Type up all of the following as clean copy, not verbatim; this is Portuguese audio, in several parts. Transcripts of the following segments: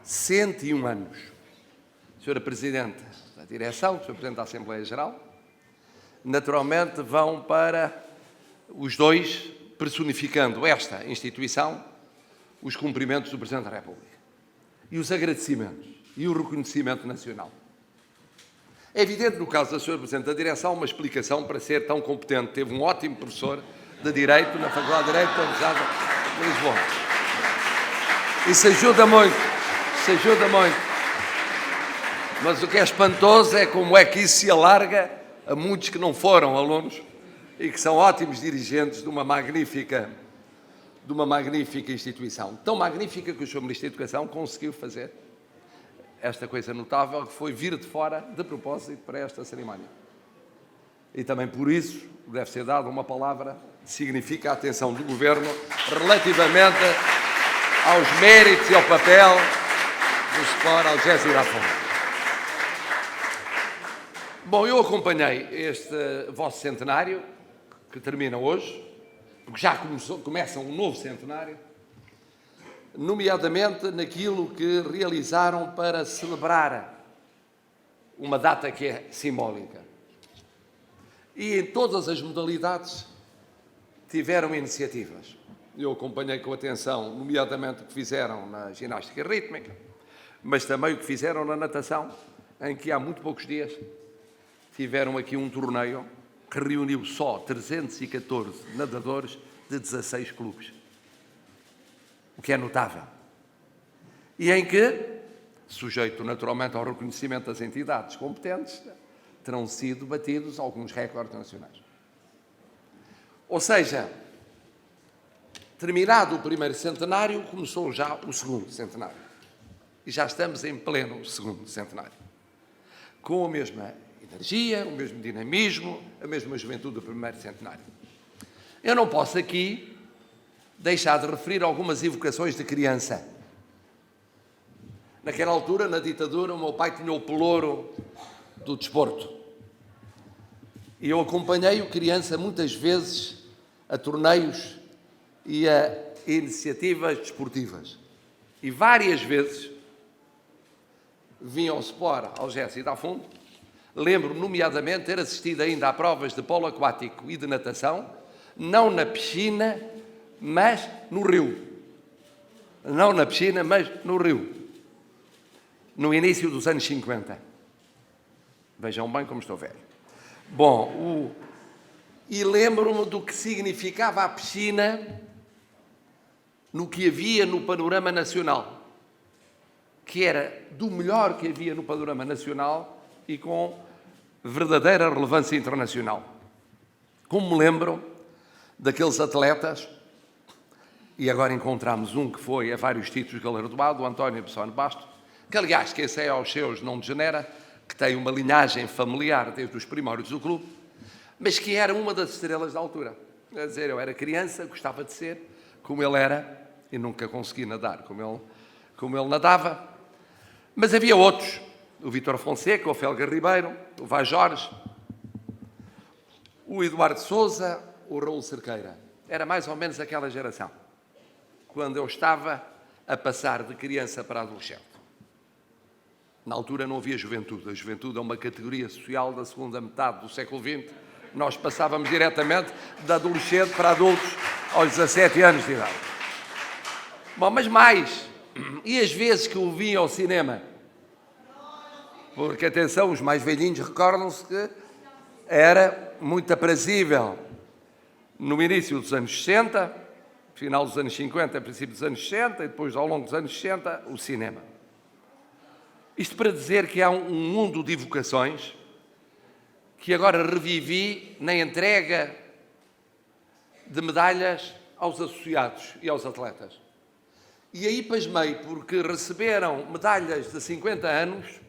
101 anos. Senhora Presidente da Direção, Senhor Presidente da Assembleia Geral, naturalmente vão para os dois, personificando esta instituição, os cumprimentos do Presidente da República e os agradecimentos e o reconhecimento nacional. É evidente, no caso da Sra. Presidente da Direção, uma explicação para ser tão competente. Teve um ótimo professor de Direito na Faculdade de Direito da Universidade de Lisboa. Isso ajuda muito, Mas o que é espantoso é como é que isso se alarga a muitos que não foram alunos e que são ótimos dirigentes de uma magnífica instituição. Tão magnífica que o Sr. Ministro da Educação conseguiu fazer esta coisa notável, que foi vir de fora, de propósito, para esta cerimónia. E também por isso deve ser dada uma palavra que significa a atenção do Governo relativamente aos méritos e ao papel do Sport Algésia Irafond. Bom, eu acompanhei este vosso centenário, que termina hoje, porque já começa um novo centenário, nomeadamente naquilo que realizaram para celebrar uma data que é simbólica. E em todas as modalidades tiveram iniciativas. Eu acompanhei com atenção, nomeadamente, o que fizeram na ginástica rítmica, mas também o que fizeram na natação, em que há muito poucos dias tiveram aqui um torneio que reuniu só 314 nadadores de 16 clubes. O que é notável. E em que, sujeito naturalmente ao reconhecimento das entidades competentes, terão sido batidos alguns recordes nacionais. Ou seja, terminado o primeiro centenário, começou já o segundo centenário. E já estamos em pleno segundo centenário. Com a mesma energia, o mesmo dinamismo, a mesma juventude do primeiro centenário. Eu não posso aqui deixar de referir algumas evocações de criança. Naquela altura, na ditadura, o meu pai tinha o pelouro do desporto. E eu acompanhei-o criança muitas vezes a torneios e a iniciativas desportivas. E várias vezes vinha ao Sport Algésia Irafond. Lembro, nomeadamente, ter assistido ainda a provas de polo aquático e de natação, não na piscina, mas no rio. Não na piscina, mas no rio. No início dos anos 50. Vejam bem como estou velho. Bom, e lembro-me do que significava a piscina no que havia no panorama nacional, que era do melhor que havia no panorama nacional e com verdadeira relevância internacional. Como me lembro daqueles atletas, e agora encontramos um que foi a vários títulos galardoado, o António Bessone Basto, que aliás, que esse é aos seus não degenera, que tem uma linhagem familiar desde os primórdios do clube, mas que era uma das estrelas da altura. Quer dizer, eu era criança, gostava de ser como ele era, e nunca consegui nadar como ele nadava, mas havia outros, o Vítor Fonseca, o Felga Ribeiro, o Vaz Jorge, o Eduardo Sousa, o Raul Cerqueira. Era mais ou menos aquela geração, quando eu estava a passar de criança para adolescente. Na altura não havia juventude. A juventude é uma categoria social da segunda metade do século XX. Nós passávamos diretamente de adolescente para adultos aos 17 anos de idade. Bom, mas mais. E as vezes que eu vim ao cinema? Porque, atenção, os mais velhinhos recordam-se que era muito aprazível no início dos anos 60, final dos anos 50, princípio dos anos 60 e depois, ao longo dos anos 60, o cinema. Isto para dizer que há um mundo de evocações que agora revivi na entrega de medalhas aos associados e aos atletas. E aí pasmei, porque receberam medalhas de 50 anos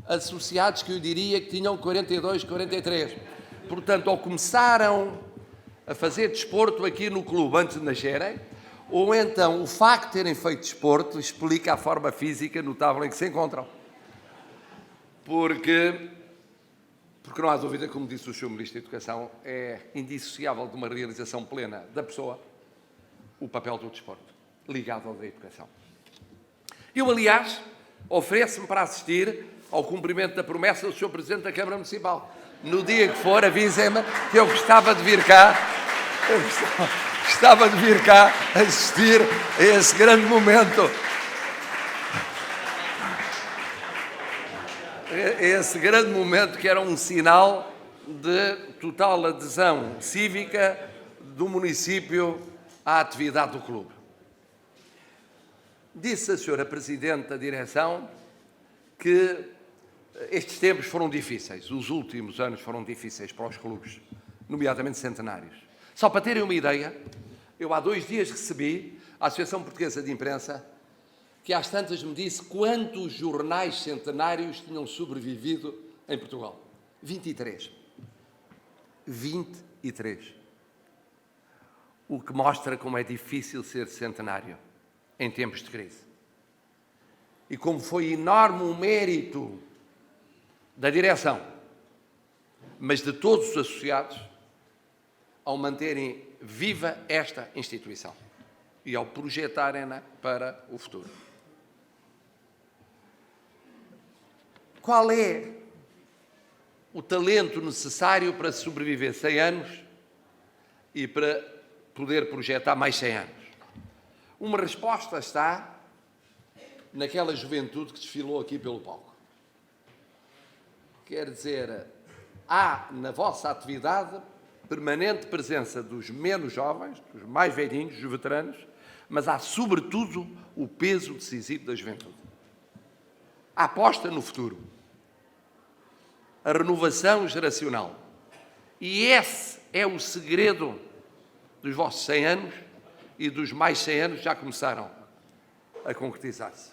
associados que eu diria que tinham 42, 43. Portanto, ou começaram a fazer desporto aqui no clube antes de nascerem, ou então o facto de terem feito desporto explica a forma física notável em que se encontram. Porque não há dúvida, como disse o Sr. Ministro da Educação, é indissociável de uma realização plena da pessoa o papel do desporto, ligado ao da educação. Eu, aliás, ofereço-me para assistir ao cumprimento da promessa do Sr. Presidente da Câmara Municipal. No dia que for, avisem-me que eu gostava de vir cá, gostava de vir cá assistir a esse grande momento. Esse grande momento que era um sinal de total adesão cívica do município à atividade do clube. Disse a Sra. Presidente da Direção que estes tempos foram difíceis, os últimos anos foram difíceis para os clubes, nomeadamente centenários. Só para terem uma ideia, eu há 2 dias recebi a Associação Portuguesa de Imprensa, que às tantas me disse quantos jornais centenários tinham sobrevivido em Portugal. 23. 23. O que mostra como é difícil ser centenário em tempos de crise. E como foi enorme o mérito da direção, mas de todos os associados, ao manterem viva esta instituição e ao projetarem-na para o futuro. Qual é o talento necessário para sobreviver 100 anos e para poder projetar mais 100 anos? Uma resposta está naquela juventude que desfilou aqui pelo palco. Quer dizer, há na vossa atividade permanente presença dos menos jovens, dos mais velhinhos, dos veteranos, mas há, sobretudo, o peso decisivo da juventude. A aposta no futuro. A renovação geracional. E esse é o segredo dos vossos 100 anos e dos mais 100 anos já começaram a concretizar-se.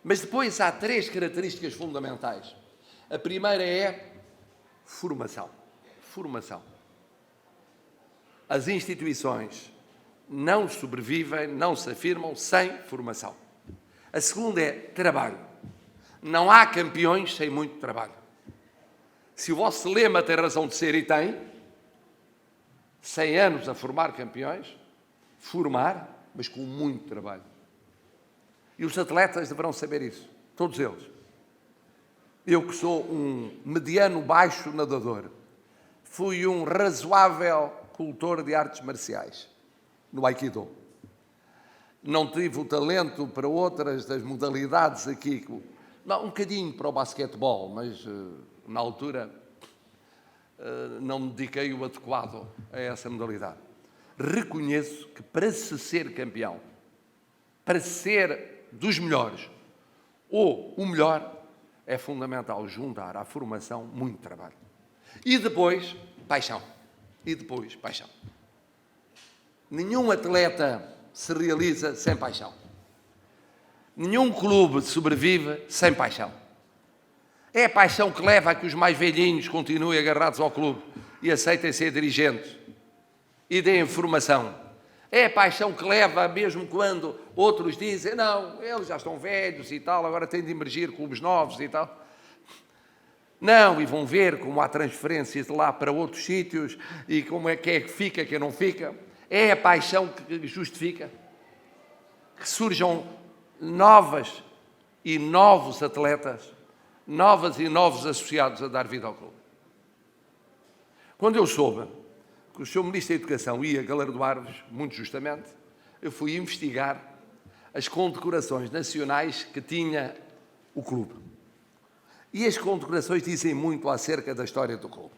Mas depois há 3 características fundamentais. A primeira é formação. Formação. As instituições não sobrevivem, não se afirmam sem formação. A segunda é trabalho. Não há campeões sem muito trabalho. Se o vosso lema tem razão de ser, e tem, 100 anos a formar campeões, formar, mas com muito trabalho. E os atletas deverão saber isso, todos eles. Eu que sou um mediano baixo nadador, fui um razoável cultor de artes marciais, no Aikido. Não tive o talento para outras das modalidades aqui, não, um bocadinho para o basquetebol, mas na altura não me dediquei o adequado a essa modalidade. Reconheço que para se ser campeão, para ser dos melhores, ou o melhor, é fundamental juntar à formação muito trabalho. E depois, paixão. E depois, paixão. Nenhum atleta se realiza sem paixão. Nenhum clube sobrevive sem paixão. É a paixão que leva a que os mais velhinhos continuem agarrados ao clube e aceitem ser dirigentes e deem formação. É a paixão que leva, mesmo quando outros dizem não, eles já estão velhos e tal, agora têm de emergir clubes novos e tal. Não, e vão ver como há transferências de lá para outros sítios e como é que fica, quem não fica. É a paixão que justifica que surjam novas e novos atletas, novas e novos associados a dar vida ao clube. Quando eu soube que o Sr. Ministro da Educação ia galardoar-vos, muito justamente, eu fui investigar as condecorações nacionais que tinha o clube. E as condecorações dizem muito acerca da história do clube.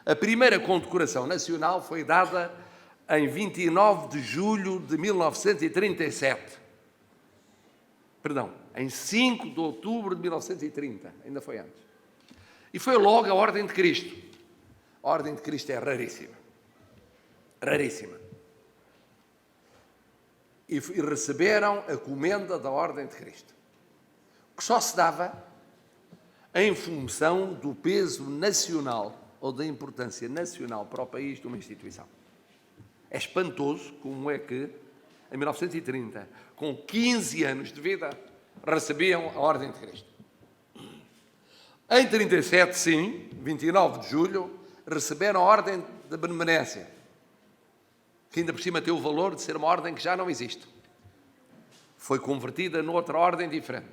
A primeira condecoração nacional foi dada em 29 de julho de 1937. Perdão, em 5 de outubro de 1930, ainda foi antes. E foi logo a Ordem de Cristo. A Ordem de Cristo é raríssima. Raríssima. E receberam a comenda da Ordem de Cristo, que só se dava em função do peso nacional ou da importância nacional para o país de uma instituição. É espantoso como é que, em 1930, com 15 anos de vida, recebiam a Ordem de Cristo. Em 37, sim, 29 de julho, receberam a Ordem da Benemerência, que ainda por cima tem o valor de ser uma ordem que já não existe. foi convertida noutra ordem diferente.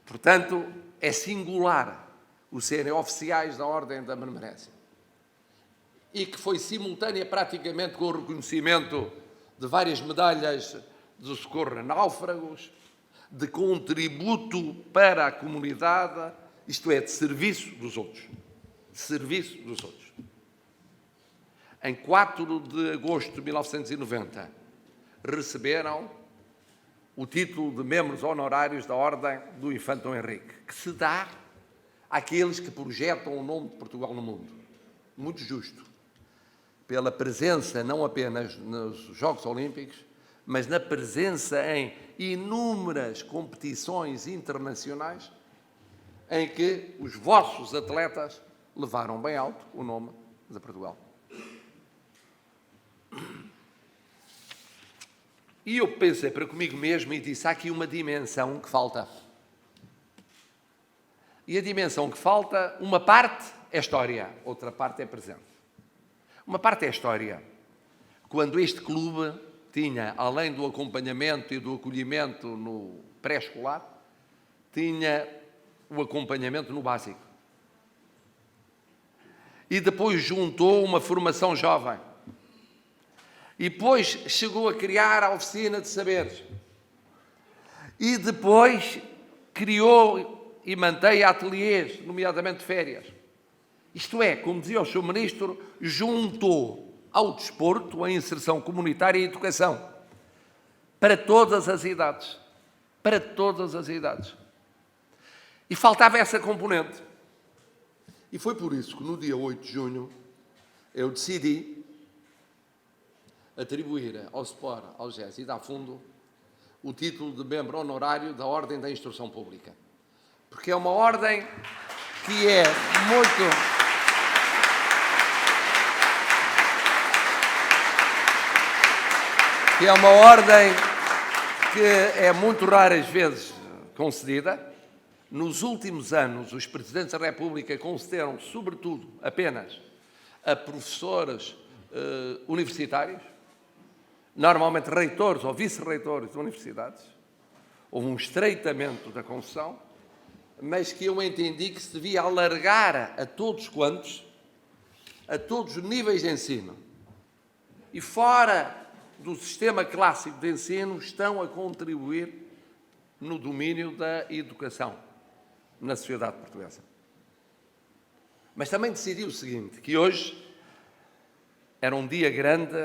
Portanto, é singular o serem oficiais da Ordem da Benemerência. E que foi simultânea praticamente com o reconhecimento de várias medalhas de socorro a náufragos, de contributo para a comunidade, isto é, de serviço dos outros. Serviço dos outros. Em 4 de agosto de 1990, receberam o título de membros honorários da Ordem do Infante Dom Henrique, que se dá àqueles que projetam o nome de Portugal no mundo. Muito justo. Pela presença não apenas nos Jogos Olímpicos, mas na presença em inúmeras competições internacionais em que os vossos atletas levaram bem alto o nome de Portugal. E eu pensei para comigo mesmo e disse, há aqui uma dimensão que falta. E a dimensão que falta, uma parte é história, outra parte é presente. Uma parte é história. Quando este clube tinha, além do acompanhamento e do acolhimento no pré-escolar, tinha o acompanhamento no básico. E depois juntou uma formação jovem. E depois chegou a criar a oficina de saberes. E depois criou e mantém ateliês, nomeadamente férias. Isto é, como dizia o Sr. Ministro, juntou ao desporto a inserção comunitária e a educação. Para todas as idades. Para todas as idades. E faltava essa componente. E foi por isso que no dia 8 de junho eu decidi atribuir ao SPOR, ao GES e da Fundo o título de membro honorário da Ordem da Instrução Pública. Porque é uma ordem que é muito... que é uma ordem que é muito raras vezes concedida. Nos últimos anos, os Presidentes da República concederam, sobretudo, apenas a professores universitários, normalmente reitores ou vice-reitores de universidades. Houve um estreitamento da concessão, mas que eu entendi que se devia alargar a todos quantos, a todos os níveis de ensino. E fora do sistema clássico de ensino, estão a contribuir no domínio da educação na sociedade portuguesa. Mas também decidi o seguinte, que hoje era um dia grande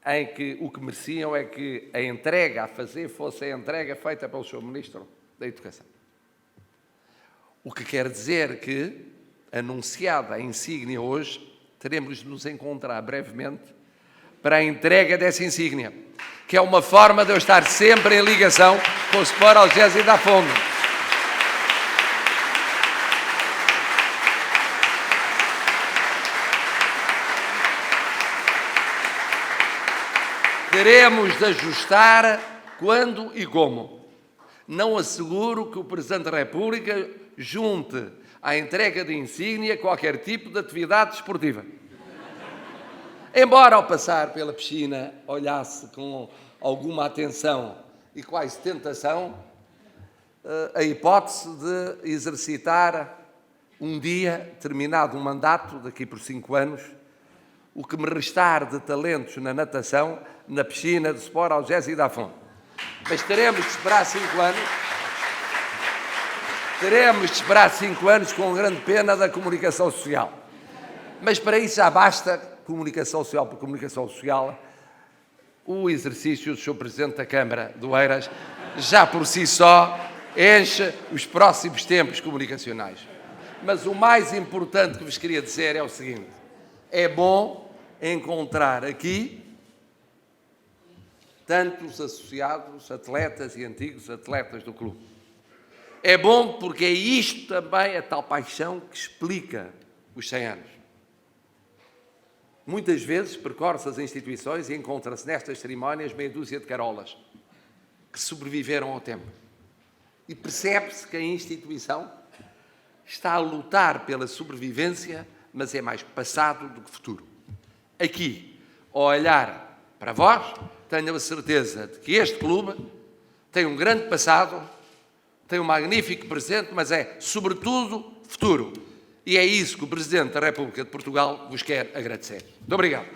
em que o que mereciam é que a entrega a fazer fosse a entrega feita pelo Sr. Ministro da Educação. O que quer dizer que, anunciada a insígnia hoje, teremos de nos encontrar brevemente para a entrega dessa insígnia, que é uma forma de eu estar sempre em ligação com o SPOR, ao GES e da Fundo. Teremos de ajustar quando e como. Não asseguro que o Presidente da República junte à entrega de insígnia qualquer tipo de atividade desportiva. Embora, ao passar pela piscina, olhasse com alguma atenção e quase tentação a hipótese de exercitar um dia, terminado um mandato, daqui por 5 anos, o que me restar de talentos na natação, na piscina de SPOR, ao GES e da Fundo. Mas teremos de esperar 5 anos. Teremos de esperar 5 anos com grande pena da comunicação social. Mas para isso já basta comunicação social por comunicação social. O exercício do Sr. Presidente da Câmara do Eiras já por si só enche os próximos tempos comunicacionais. Mas o mais importante que vos queria dizer é o seguinte: é bom encontrar aqui tantos associados, atletas e antigos atletas do clube. É bom porque é isto também a tal paixão que explica os 100 anos. Muitas vezes percorre-se as instituições e encontra-se nestas cerimónias meia dúzia de carolas que sobreviveram ao tempo. E percebe-se que a instituição está a lutar pela sobrevivência, mas é mais passado do que futuro. Aqui, ao olhar Para vós, tenho a certeza de que este clube tem um grande passado, tem um magnífico presente, mas é, sobretudo, futuro. E é isso que o Presidente da República de Portugal vos quer agradecer. Muito obrigado.